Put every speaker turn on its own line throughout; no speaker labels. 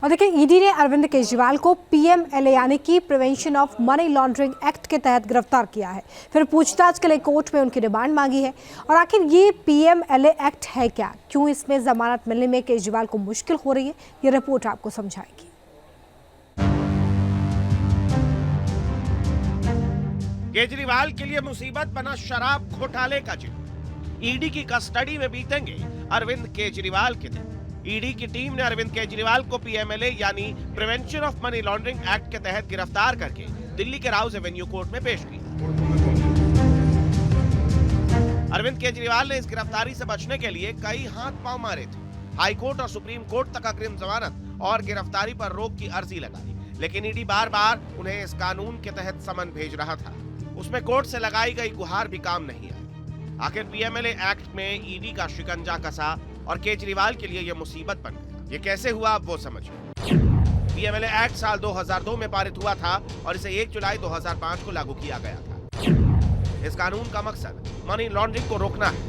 और देखिए, ईडी ने अरविंद केजरीवाल को पीएमएलए यानी कि prevention of money laundering act के तहत गिरफ्तार किया है। फिर पूछताछ के लिए कोर्ट में उनकी रिमांड मांगी है। और आखिर ये पीएमएलए एक्ट है क्या, क्यों इसमें जमानत मिलने में केजरीवाल को मुश्किल हो रही है, ये रिपोर्ट आपको समझाएगी।
केजरीवाल के लिए मुसीबत बना शराब घोटाले का जिक्र। ईडी की कस्टडी में बीतेंगे अरविंद केजरीवाल के दिन। ईडी की टीम ने अरविंद केजरीवाल को पीएमएलए यानी prevention of money laundering act के तहत गिरफ्तार करके दिल्ली के राउज एवेन्यू कोर्ट में पेश किया। अरविंद केजरीवाल ने इस गिरफ्तारी से बचने के लिए कई हाथ पांव मारे थे। हाई कोर्ट और सुप्रीम कोर्ट तक अग्रिम जमानत और गिरफ्तारी पर रोक की अर्जी लगाई, लेकिन ईडी बार बार उन्हें इस कानून के तहत समन भेज रहा था। उसमें कोर्ट से लगाई गई गुहार भी काम नहीं आई। आखिर पीएमएलए एक्ट में ईडी का शिकंजा कसा और केजरीवाल के लिए यह मुसीबत बन गया। ये कैसे हुआ, आप वो समझिए। पीएमएलए एक्ट साल 2002 में पारित हुआ था और इसे 1 जुलाई 2005 को लागू किया गया था। इस कानून का मकसद मनी लॉन्ड्रिंग को रोकना है।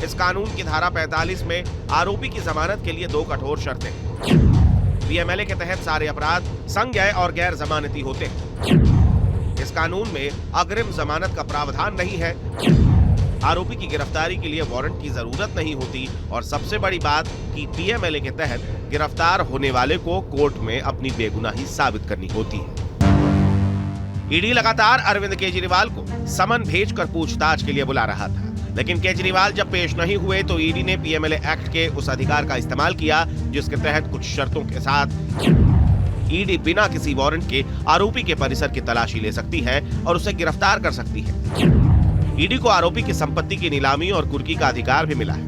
इस कानून की धारा 45 में आरोपी की जमानत के लिए 2 कठोर शर्तें हैं। पीएमएलए के तहत सारे अपराध संज्ञेय और गैर जमानती होते हैं। इस कानून में अग्रिम जमानत का प्रावधान नहीं है। आरोपी की गिरफ्तारी के लिए वारंट की जरूरत नहीं होती और सबसे बड़ी बात कि पीएमएलए के तहत गिरफ्तार होने वाले को कोर्ट में अपनी बेगुनाही साबित करनी होती है। ईडी लगातार अरविंद केजरीवाल को समन भेजकर पूछताछ के लिए बुला रहा था, लेकिन केजरीवाल जब पेश नहीं हुए तो ईडी ने पीएमएलए एक्ट के उस अधिकार का इस्तेमाल किया जिसके तहत कुछ शर्तों के साथ ईडी बिना किसी वारंट के आरोपी के परिसर की तलाशी ले सकती है और उसे गिरफ्तार कर सकती है। ईडी को आरोपी की संपत्ति की नीलामी और कुर्की का अधिकार भी मिला है।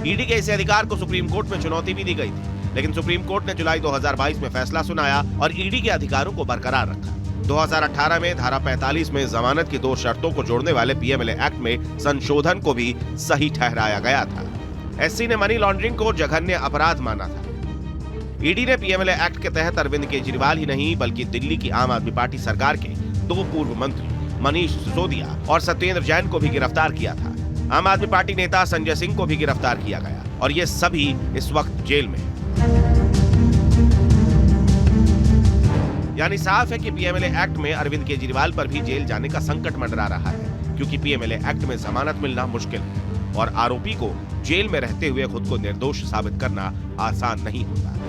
ईडी के इस अधिकार को सुप्रीम कोर्ट में चुनौती भी दी गई थी, लेकिन सुप्रीम कोर्ट ने जुलाई 2022 में फैसला सुनाया और ईडी के अधिकारों को बरकरार रखा। 2018 में धारा 45 में जमानत की 2 शर्तों को जोड़ने वाले पीएमएलए एक्ट में संशोधन को भी सही ठहराया गया था। एससी ने मनी लॉन्ड्रिंग को जघन्य अपराध माना था। ईडी ने पीएमएलए एक्ट के तहत अरविंद केजरीवाल ही नहीं बल्कि दिल्ली की आम आदमी पार्टी सरकार के 2 पूर्व मंत्री मनीष सिसोदिया और सत्येंद्र जैन को भी गिरफ्तार किया था। आम आदमी पार्टी नेता संजय सिंह को भी गिरफ्तार किया गया और ये सभी इस वक्त जेल में। यानी साफ है कि पीएमएलए एक्ट में अरविंद केजरीवाल पर भी जेल जाने का संकट मंडरा रहा है, क्योंकि पीएमएलए एक्ट में जमानत मिलना मुश्किल है और आरोपी को जेल में रहते हुए खुद को निर्दोष साबित करना आसान नहीं होता।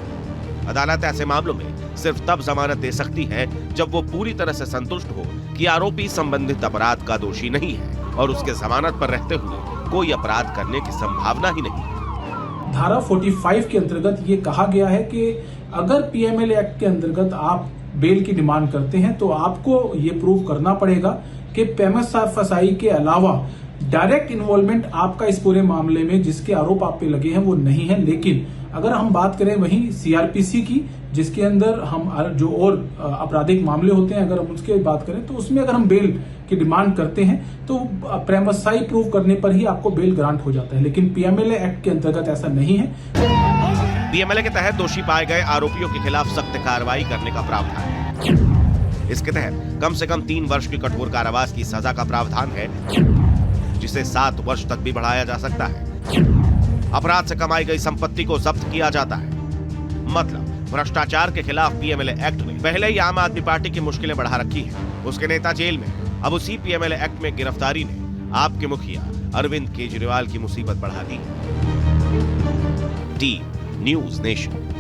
अदालत ऐसे मामलों में सिर्फ तब जमानत दे सकती है जब वो पूरी तरह से संतुष्ट हो कि आरोपी संबंधित अपराध का दोषी नहीं है और उसके जमानत पर रहते हुए कोई अपराध करने की संभावना ही नहीं है।
धारा 45 के अंतर्गत ये कहा गया है कि अगर पीएमएलए एक्ट के अंतर्गत आप बेल की डिमांड करते हैं तो आपको ये प्रूव करना पड़ेगा कि पेमस-फसाई के अलावा डायरेक्ट इन्वॉल्वमेंट आपका इस पूरे मामले में जिसके आरोप आप पे लगे हैं वो नहीं है। लेकिन अगर हम बात करें वहीं सीआरपीसी की, जिसके अंदर हम जो और आपराधिक मामले होते हैं, अगर हम उसकी बात करें तो उसमें अगर हम बेल की डिमांड करते हैं तो प्रेमसाई प्रूव करने पर ही आपको बेल ग्रांट हो जाता है। लेकिन पीएमएलए एक्ट के अंतर्गत ऐसा नहीं है।
पीएमएलए के तहत दोषी पाए गए आरोपियों के खिलाफ सख्त कार्रवाई करने का प्रावधान है। इसके तहत कम से कम 3 वर्ष की कठोर कारावास की सजा का प्रावधान है, जिसे 7 वर्ष तक भी बढ़ाया जा सकता है। अपराध से कमाई गई संपत्ति को जब्त किया जाता है। मतलब भ्रष्टाचार के खिलाफ पीएमएलए एक्ट में पहले ही आम आदमी पार्टी की मुश्किलें बढ़ा रखी हैं। उसके नेता जेल में, अब उसी पीएमएलए एक्ट में गिरफ्तारी ने आपके मुखिया अरविंद केजरीवाल की मुसीबत बढ़ा दी है। D news nation.